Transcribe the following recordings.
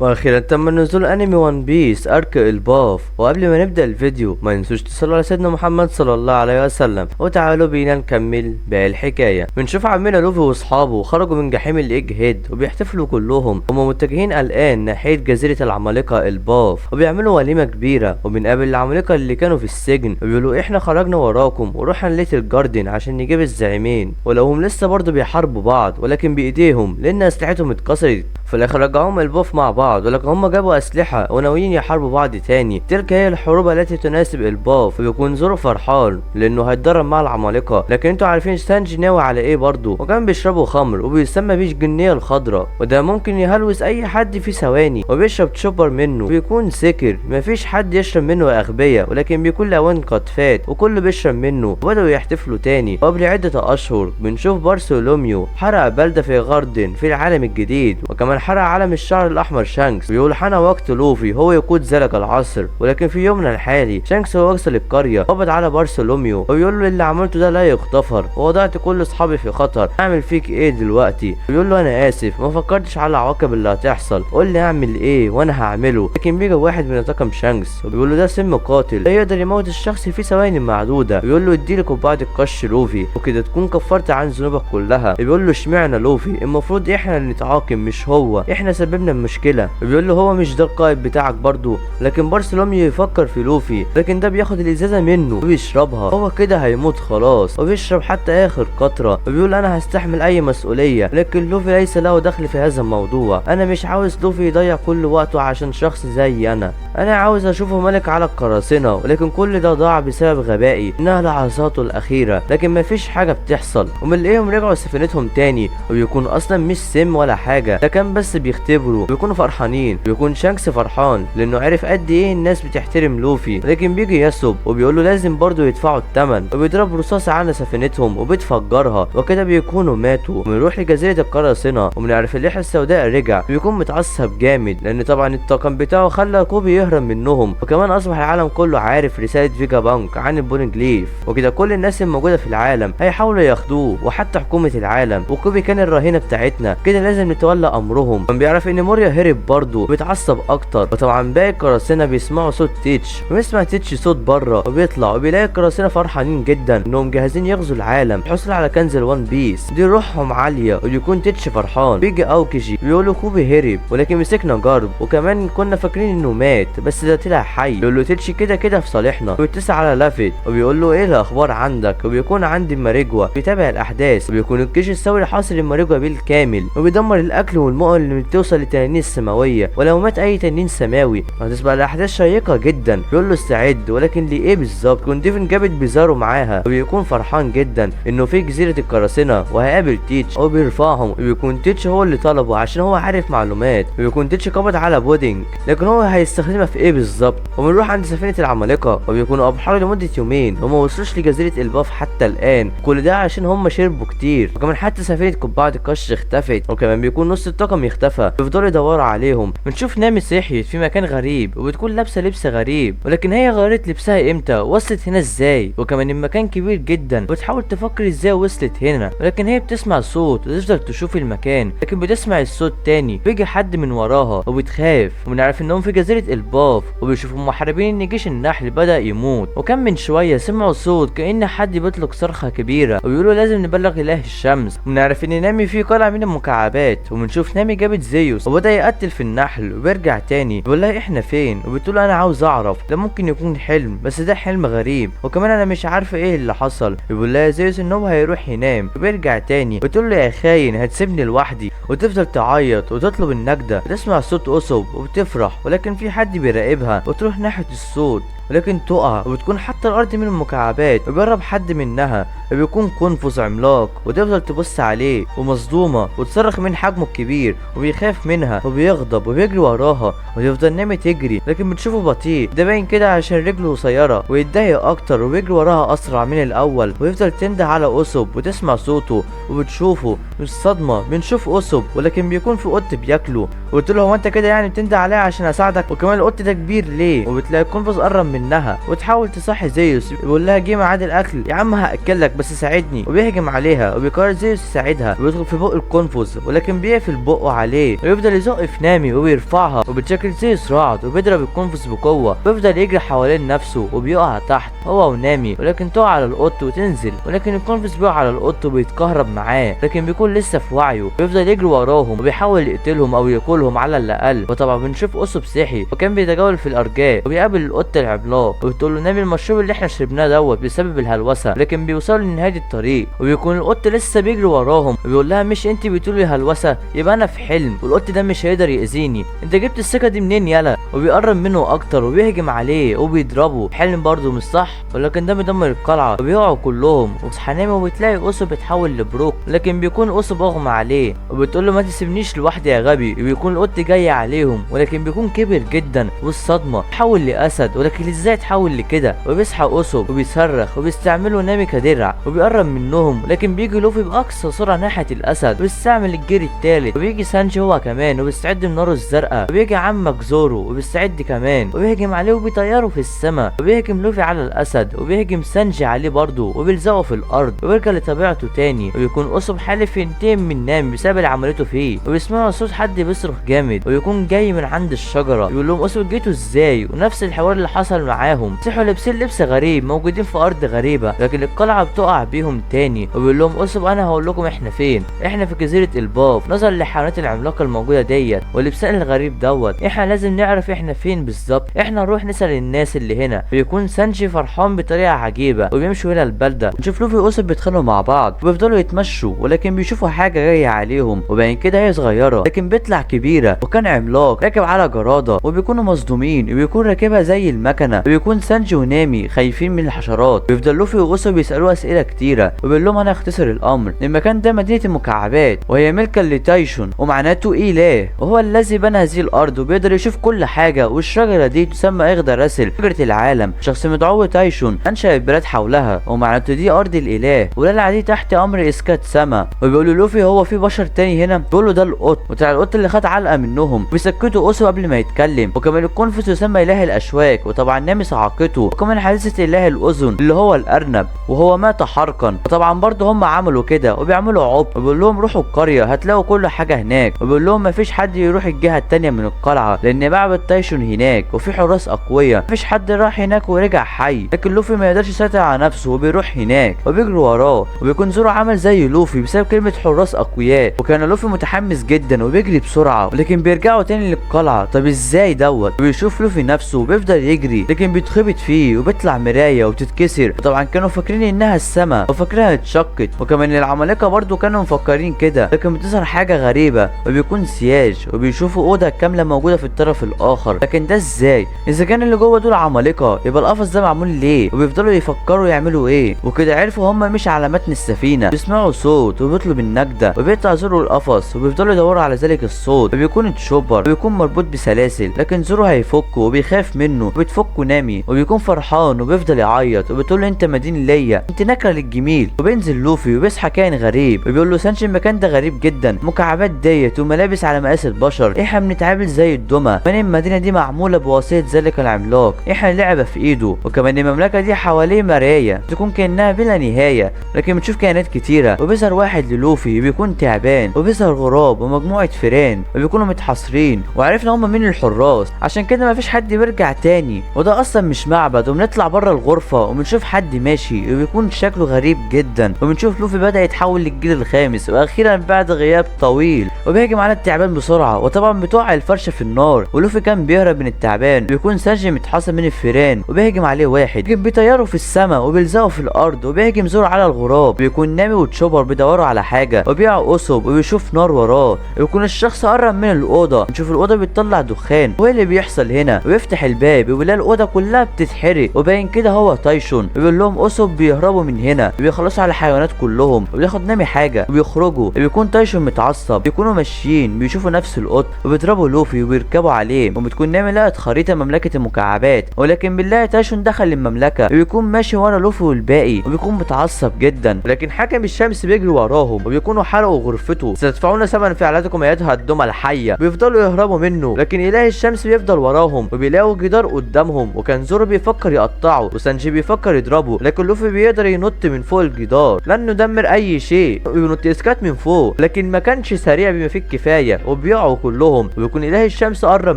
واخيرا تم نزول انمي ون بيس ارك الباف. وقبل ما نبدا الفيديو ما ينسوش تصلوا على سيدنا محمد صلى الله عليه وسلم، وتعالوا بينا نكمل باقي الحكايه. بنشوف عمنا لوفي واصحابه خرجوا من جحيم الايج هيد وبيحتفلوا كلهم، هما متجهين الان ناحيه جزيره العمالقه الباف وبيعملوا وليمه كبيره. وبنقابل العمالقه اللي كانوا في السجن وبيقولوا احنا خرجنا وراكم ورحنا ليتل جاردن عشان نجيب الزعيمين، ولو هم لسه برضه بيحاربوا بعض ولكن بايديهم لان اسلحتهم اتكسرت. في الاخر رجعوهم الباف مع بعض، ولكن هم جابوا اسلحه وناويين يحاربوا بعض تاني. تلك هي الحروب التي تناسب الباف. وبيكون زورو فرحان لانه هيتدرب مع العمالقه، لكن انتوا عارفين سانجي ناوي على ايه برضه، وكان بيشربوا خمر وبيسمى بيه الجنيه الخضراء، وده ممكن يهلوس اي حد في ثواني. وبيشرب تشوبر منه بيكون سكر، مفيش حد يشرب منه يا اغبياء، ولكن بيكون الاوان قد فات وكله بيشرب منه. وبداوا يحتفلوا تاني. وقبل عده اشهر بنشوف بارثولوميو حرق بلده في غاردن في العالم الجديد، وكمان حرق علم الشعر الاحمر شانكس. بيقول حان وقت لوفي هو يقود ذلك العصر، ولكن في يومنا الحالي شانكس هو وصل القريه قبض على بارثولوميو وبيقول له اللي عملته ده لا يغتفر، ووضعت كل اصحابي في خطر، اعمل فيك ايه دلوقتي؟ بيقول له انا اسف، ما فكرتش على العواقب اللي هتحصل، قول لي اعمل ايه وانا هعمله. لكن بيجي واحد من طاقم شانكس وبيقول له ده سم قاتل لا يقدر يموت الشخص في ثواني معدوده. بيقول له اديلي قبعه القش لوفي وكده تكون كفرت عن ذنوبك كلها. بيقول له اشمعنى لوفي؟ المفروض احنا اللي نتعاقب مش هو، احنا سببنا المشكله. بيقول له هو مش ده القائد بتاعك برضه؟ لكن بارثولوميو يفكر في لوفي، لكن ده بياخد الازازه منه وبيشربها، هو كده هيموت خلاص، وبيشرب حتى اخر قطره. وبيقول انا هستحمل اي مسؤوليه، لكن لوفي ليس له دخل في هذا الموضوع. انا مش عاوز لوفي يضيع كل وقته عشان شخص زي انا عاوز اشوفه ملك على القراصنه، ولكن كل ده ضاع بسبب غبائي، انها لحظاته الاخيره. لكن مفيش حاجه بتحصل. ومنلاقيهم رجعوا سفينتهم تاني، وبيكون اصلا مش سم ولا حاجه، ده كان بس بيختبروا. بيكونوا فرحانين، بيكون شانكس فرحان لانه عرف قد ايه الناس بتحترم لوفي. لكن بيجي ياسوب وبيقول له لازم برضه يدفعوا الثمن، وبيضرب رصاصه على سفينتهم وبتفجرها، وكده بيكونوا ماتوا. وبنروح لجزيره القراصنه وبنعرف الليحه السوداء رجع، بيكون متعصب جامد لان طبعا الطاقم بتاعه خلى كوبي يهرب منهم. وكمان اصبح العالم كله عارف رساله فيجا بانك عن البونجليف، وكده كل الناس الموجوده في العالم هيحاولوا ياخدوه، وحتى حكومه العالم. وكوبي كان الرهينه بتاعتنا، كده لازم نتولى امرهم. كان بيعرف ان موريا هرب برضه، بيتعصب اكتر. وطبعا باقي القراصنه بيسمعوا صوت تيتش، وبيسمع تيتش صوت بره، وبيطلع وبيلاقي القراصنه فرحانين جدا انهم جاهزين يغزوا العالم الحصول على كنز الوان بيس. دي روحهم عاليه، وبيكون تيتش فرحان. بيجي اوكيجي بيقولوا كوبي هرب ولكن مسكنا جرب، وكمان كنا فاكرين انه مات بس ده طلع حي. بيقول له تيتش كده كده في صالحنا. وبيتصل على لافيت وبيقول له ايه الاخبار عندك؟ وبيكون عندي ماريجوا بيتابع الاحداث، وبيكون الجيش الثوري حاصر الماريجوا بالكامل، وبيدمر الاكل والمؤن اللي بتوصل للتنانين السماويه، ولو مات اي تنين سماوي هتسبق الاحداث شيقه جدا. بيقول له استعد، ولكن لايه بالظبط؟ كون ديفن جابت بيزارو معاها، وبيكون فرحان جدا انه في جزيره القراصنه وهيقابل تيتش وبيرفعهم. وبيكون تيتش هو اللي طلبه عشان هو عارف معلومات. وبيكون تيتش قبض على بودينج، لكن هو هيستخدمها في ايه بالظبط؟ وبنروح عند سفينه العمالقه وبيكونوا ابحروا لمده يومين وما وصلوش لجزيره الباف حتى الان. كل ده عشان هم شربوا كتير، وكمان حتى سفينه قبعه القش اختفت، وكمان بيكون نص الطاقم يختفى. بيفضلوا يدوروا عليهم. بنشوف نامي صحيت في مكان غريب، وبتكون لابسه لبس غريب، ولكن هي غيرت لبسها امتى؟ وصلت هنا ازاي؟ وكمان المكان كبير جدا، بتحاول تفكر ازاي وصلت هنا، ولكن هي بتسمع صوت وتفضل تشوف المكان، لكن بتسمع الصوت تاني. بيجي حد من وراها وبتخاف. وبنعرف انهم في جزيره الباف، وبيشوفوا محاربين ان جيش النحل بدا يموت. وكان من شويه سمعوا صوت كأن حد بيطلق صرخه كبيره، وبيقولوا لازم نبلغ اله الشمس. وبنعرف ان نامي في قلعه من المكعبات، وبنشوف نامي جابت زيوس وبدا يقتل في النحل، وبيرجع تاني بيقول لها احنا فين؟ وبتقول انا عاوز اعرف، ده ممكن يكون حلم بس ده حلم غريب، وكمان انا مش عارفه ايه اللي حصل. بيقول لها زيوس ان هو هيروح ينام، وبيرجع تاني بتقول له يا خاين هتسيبني لوحدي؟ وتفضل تعيط وتطلب النجده. بتسمع صوت اسب وبتفرح، ولكن في حد بيراقبها، وتروح ناحيه الصوت ولكن تقع، وبتكون حتى الارض من المكعبات. وبيقرب حد منها وبيكون قنفذ عملاق، وتفضل تبص عليه ومصدومه وتصرخ من حجمه الكبير، وبيخاف منها وبيغضب وبيجري وراها. ويفضل نامي تجري، لكن بتشوفه بطيء، ده باين كده عشان رجله قصيره، ويتضايق اكتر وبيجري وراها اسرع من الاول. ويفضل تنده على اسب وتسمع صوته وبتشوفه. مش صدمه، بنشوف اسب ولكن بيكون في قط بياكله. وقلت له هو انت كده يعني بتنده عليا عشان اساعدك؟ وكمان القط ده كبير ليه؟ وبتلاقي القنفذ قرب من منها وتحاول تصحي زيوس. بيقول لها جه ميعاد الاكل يا عم هاكلك بس ساعدني، وبيهجم عليها وبيقرر زيوس يساعدها وبيدخل في بق القنفذ ولكن بيقفل بقه عليه ويفضل يزق في نامي وبيرفعها وبتشكل زيوس رعد وبيضرب القنفذ بقوه ويفضل يجري حوالين نفسه وبيقع تحت هو ونامي ولكن تقع على القط وتنزل، ولكن القنفذ بيقع على القط وبيتكهرب معاه لكن بيكون لسه في وعيه ويفضل يجري وراهم وبيحاول يقتلهم او ياكلهم على الاقل. وطبعا بنشوف اسب صحي وكان بيتجول في الارجاء وبيقابل القط العملاق وبتقول له نامي المشروب اللي احنا شربناه دوت بسبب الهلوسه، لكن بيوصلوا لنهايه الطريق وبيكون القط لسه بيجري وراهم وبيقول لها مش انت بتقولي هلوسه يبقى انا في حلم والقط ده مش هيقدر ياذيني، انت جبت الثقه دي منين يالا؟ وبيقرب منه اكتر وبيهجم عليه وبيضربه. حلم برضه مش صح ولكن ده بيدمر القلعه وبيقعوا كلهم وبيصحى نامي وبتلاقي اسب بتحول لبروك لكن بيكون اسب اغمى عليه وبتقول له ما تسيبنيش لوحدي يا غبي، وبيكون القط جاي عليهم ولكن بيكون كبر جدا والصدمه تحول لاسد، ولكن ازاي تحول لكده؟ وبيصحى اسب وبيصرخ وبيستعملوا نامي كدرع وبيقرب منهم لكن بيجي لوفي باقصى سرعه ناحيه الاسد وبيستعمل الجري التالت وبيجي سانجي هو كمان وبيستعد بناره الزرقاء وبيجي عمك زورو وبيستعد كمان وبيهجم عليه وبيطيره في السماء وبيهجم لوفي على الاسد وبيهجم سانجي عليه برضه وبيلزقه في الارض وبيرجع لطبيعته تاني وبيكون اسب حالف ينتقم من نامي بسبب اللي عملته فيه وبيسمعوا صوت حد بيصرخ جامد ويكون جاي من عند الشجره بيقول لهم اسب جيتوا ازاي؟ ونفس الحوار اللي حصل معاهم صحوا لابسين لبس غريب موجودين في ارض غريبه لكن القلعه بتقع بيهم تاني وبيقول لهم اسب انا هقول لكم احنا فين، احنا في جزيره الباف نظرا للحيوانات العملاقه الموجوده ديت واللبسان الغريب دوت، احنا لازم نعرف احنا فين بالظبط، احنا نروح نسال الناس اللي هنا. بيكون سانجي فرحان بطريقه عجيبه وبيمشوا الى البلده نشوف لوفي واسب بيتخانقوا مع بعض وبيفضلوا يتمشوا ولكن بيشوفوا حاجه جايه عليهم وبعد كده هي صغيره لكن بيطلع كبيره وكان عملاق راكب على جراده وبيكونوا مصدومين وبيكون راكبها زي المكنه وبيكون سانجي ونامي خايفين من الحشرات بيفضل لوفي واسب بيسالوه اسئله كتيره وبيقول لهم انا اختصر الامر المكان ده مدينه المكعبات وهي ملكا لتايشون ومعناته اله وهو الذي بنى هذه الارض وبيقدر يشوف كل حاجه، والشجره دي تسمى اغدراسل شجره العالم، شخص مدعو تايشون انشا البلاد حولها ومعناته دي ارض الاله ولالعه دي تحت امر اسكات سما. وبيقولوا لوفي هو في بشر تاني هنا؟ بيقولوا ده القط وطلع القط اللي خد علقه منهم وبيسكتوا اسو قبل ما يتكلم. وكمان القنفذ يسمى اله الاشواك وطبعا نامي صعقته وكمان حادثه اله الاذن اللي هو الارنب وهو مات حرقا وطبعا برضه هم عملوا كده وبيعملوا عب وبيقول لهم روحوا القريه هتلاقوا كل حاجه هناك وبيقول لهم مفيش حد يروح الجهه التانيه من القلعه لان معبد تايشون هناك وفي حراس اقوياء، مفيش حد راح هناك ورجع حي، لكن لوفي ما يقدرش يسيطر على نفسه وبيروح هناك وبيجروا وراه وبيكون زورو عمل زي لوفي بسبب كلمه حراس اقوياء وكان لوفي متحمس جدا وبيجري بسرعه ولكن بيرجعوا تاني للقلعه. طب ازاي دوت؟ وبيشوف لوفي نفسه وبيفضل يجري لكن بيتخبط فيه وبيطلع مرايه وبتتكسر وطبعا كانوا فاكرين انها السما وفاكرينها اتشقت وكمان العمالقه برضو كانوا مفكرين كده لكن بتظهر حاجه غريبه وبيكون سياج وبيشوفوا اوضه كامله موجوده في الطرف الاخر، لكن ده ازاي؟ اذا كان اللي جوه دول عمالقه يبقى القفص ده معمول ليه؟ وبيفضلوا يفكروا يعملوا ايه وكده عرفوا هم مش على متن السفينه. بيسمعوا صوت وبيطلب النجده وبيقطع زورو القفص وبيفضلوا يدوروا على ذلك الصوت وبيكون تشوبر وبيكون مربوط بسلاسل لكن زورو هيفكه وبيخاف منه وبتفكه نامي وبيكون فرحان وبيفضل يعيط وبتقول له انت مدين ليا انت نكره للجميل. وبينزل لوفي وبيصحى كائن غريب وبيقول له سانشي المكان ده غريب جدا مكعبات ديت وملابس على مقاس البشر، احنا بنتعامل زي الدمى، كمان المدينه دي معموله بواسطه ذلك العملاق، احنا لعبه في ايده، وكمان المملكه دي حواليه مرايه تكون كانها بلا نهايه لكن بتشوف كائنات كتيره. وبيظهر واحد للوفي بيكون تعبان وبيظهر غراب ومجموعه فيران وبيكونوا متحاصرين وعرفنا هم مين الحراس عشان كده مفيش حد بيرجع تاني وده اصلا مش معبد. وبنطلع بره الغرفه وبنشوف حد ماشي وبيكون شكله غريب جدا وبنشوف لوفي بدا يتحول للجيل الخامس واخيرا بعد غياب طويل وبيهجم على التعبان بسرعه وطبعا بتوقع الفرشه في النار ولوفي كان بيهرب من التعبان وبيكون سانجي متحاصر من الفيران وبيهجم عليه واحد بيطيره في السماء وبيلزقه في الارض وبيهجم زورو على الغراب بيكون نامي وتشوبر بيدوروا على حاجه وبيقع اسب وبيشوف نار وراه ويكون الشخص قرب من الاوضه نشوف الاوضه بتطلع دخان وايه اللي بيحصل هنا ويفتح الباب وبيلاقي الاوضه كلها بتتحرق وباين كده هو تايشون وبيقول لهم اسب بيهربوا من هنا وبيخلصوا على الحيوانات كلهم وبياخد نامي حاجه وبيخرجوا وبيكون تايشون متعصب بيكونوا ماشيين بيشوفوا نفس القط وبيضربوا لوفي وبيركبوا عليه وبتكون نامي لقت خريطه مملكه المكعبات ولكن بنلاقي تايشون دخل المملكه وبيكون ماشي ورا لوفي والباقي وبيكون متعصب جدا ولكن حاكم الشمس بيجري وراهم وبيكونوا حرقوا غرفته ستدفعون ثمن فعلاتكم ايتها الدمى الحيه. بيفضلوا يهربوا منه لكن اله الشمس بيفضل وراهم وبيلاقوا جدار قدامهم منهم، وكان زورو بيفكر يقطعه وسانجي بيفكر يضربه، لكن لوفي بيقدر ينط من فوق الجدار لانه دمر اي شيء، وينط اسكات من فوق، لكن ما كانش سريع بما فيه الكفايه وبيقعوا كلهم، وبيكون اله الشمس قرب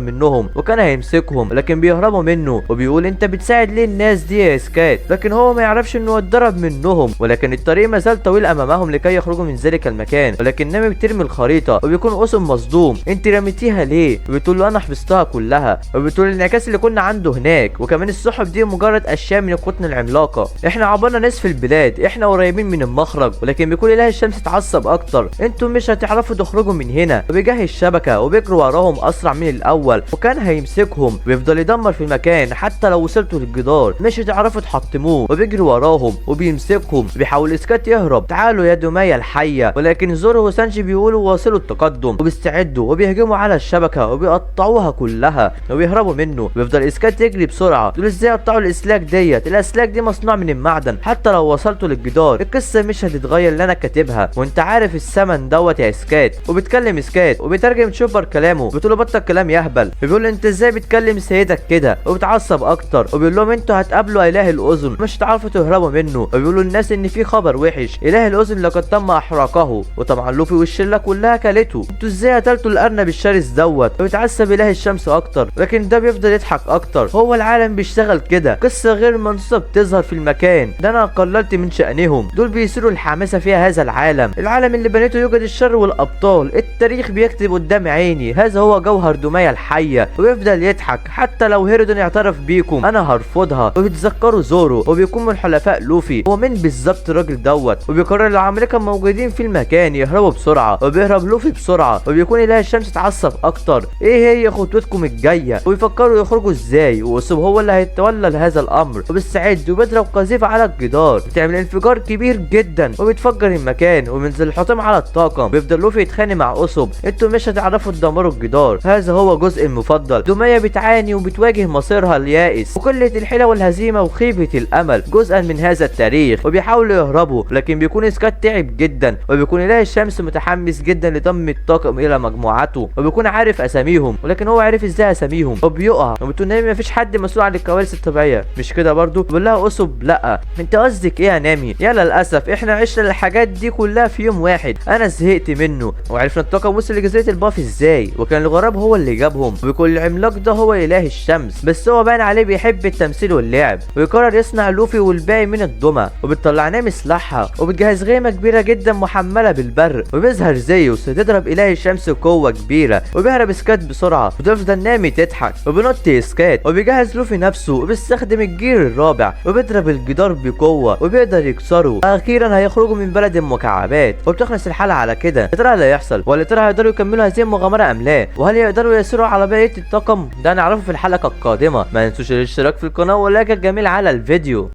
منهم وكان هيمسكهم لكن بيهربوا منه، وبيقول انت بتساعد ليه الناس دي يا اسكات، لكن هو ما يعرفش انه اتضرب منهم، ولكن الطريق ما زال طويل امامهم لكي يخرجوا من ذلك المكان، ولكن نامي بترمي الخريطه وبيكون قسم مصدوم، انت رميتيها ليه؟ وبتقول له انا حفظتها كلها، وبتقول الانعكاس اللي كنا عنده هناك، وكمان السحب دي مجرد اشياء من القطن العملاقه، احنا عبرنا نصف البلاد، احنا قريبين من المخرج، ولكن بيكون اله الشمس اتعصب اكتر، انتم مش هتعرفوا تخرجوا من هنا، وبيجهز شبكه وبيجروا وراهم اسرع من الاول، وكان هيمسكهم ويفضل يدمر في المكان حتى لو وصلتوا للجدار مش هتعرفوا تحطموه، وبيجري وراهم وبيمسكهم، بيحاول اسكات يهرب، تعالوا يا دمية الحيه، ولكن زورو وسانجي بيقولوا واصلوا التقدم وبيستعدوا وبيهجموا على الشبكه وبيقطعوها كلها وبيهربوا منه، بيفضل اسكات يجري بسرعه، دول ازاي قطعوا الاسلاك ديت؟ الاسلاك دي مصنوع من المعدن، حتى لو وصلتوا للجدار القصه مش هتتغير اللي انا كاتبها، وانت عارف الثمن دوت يا اسكات، وبيتكلم اسكات وبيترجم تشوبر كلامه، بتقول له بطل كلام يهبل، بيقول انت ازاي بتكلم سيدك كده، وبتعصب اكتر، وبيقول لهم انتوا هتقابلوا اله الاذن مش هتعرفوا تهربوا منه، وبيقولوا الناس ان في خبر وحش، اله الاذن لقد تم احراقه، وطبعا لوفي والشله كلها كلته، انتوا ازاي قتلتوا الارنب الشرس دوت، وبيتعصب اله الشمس اكتر، لكن ده بيفضل يضحك اكتر، هو العالم بيشتغل كده، قصه غير منصوبه بتظهر في المكان ده، انا قللت من شانهم، دول بيثيروا الحماسه فيها هذا العالم اللي بنيته يوجد الشر والابطال، التاريخ بيكتب قدام عيني، هذا هو جوهر دمية الحيه، ويفضل يضحك حتى لو هيرودون يعترف بيكم انا هرفضها، وبيتذكروا زورو وبيكون من حلفاء لوفي، هو مين بالظبط الراجل دوت، وبيقرر العمالقه موجودين في المكان يهربوا بسرعه، وبيهرب لوفي بسرعه، وبيكون اله الشمس اتعصب اكتر، ايه هي خطوتكم الجايه، ويفكروا يخرجوا ازاي، واسوب هو اللي هيتولى لهذا الامر، وبيستعد وبيضرب قذيفه على الجدار، بتعمل انفجار كبير جدا وبتفجر المكان، وبينزل الحطام على الطاقم، بيفضل لوفي يتخانق مع اسوب، انتوا مش هتعرفوا تدمروا الجدار، هذا هو جزء المفضل، دمية بتعاني وبتواجه مصيرها اليائس وقله الحيله والهزيمه وخيبه الامل جزءا من هذا التاريخ، وبيحاولوا يهربوا، لكن بيكون اسكات تعب جدا، وبيكون اله الشمس متحمس جدا لضم الطاقم الى مجموعته، وبيكون عارف اساميهم، ولكن هو عارف ازاي اساميهم، وبيقع، وبتقول نامي مفيش حد مسؤول عن الكوارث الطبيعيه، مش كده برضو؟ بيقول لها اسوب لا، انت قصدك ايه يا نامي؟ يا للاسف احنا عشنا الحاجات دي كلها في يوم واحد، انا زهقت منه، وعرفنا الطاقم وصل لجزيره الباف ازاي، وكان الغراب هو اللي جابهم، وبيكون العملاق ده هو اله الشمس، بس هو باين عليه بيحب التمثيل واللعب، ويقرر يصنع لوفي والباقي من الدمى، وبتطلع نامي سلاحها، وبتجهز غيمه كبيره جدا محمله بالبر، وبيظهر زيوس تضرب اله الشمس بقوه كبيره، وبيهرب اسكات بسرعه، وتفضل نامي تضحك، وبينط اسكات، وبيجهز لوفي نفسه، وبيستخدم الجير الرابع، وبيضرب الجدار بقوه، وبيقدر يكسره، واخيرا هيخرجوا من بلد المكعبات، وبتخلص الحلقه على كده، يا ترى اللي هيحصل، ولا ترى هيقدروا يكملوا هذه المغامره ام لا، وهل يقدروا يسيروا على بقيه الطاقم؟ ده هنعرفه في الحلقه القادمه، ما تنسوش الاشتراك في القناه واللايك الجميل على الفيديو.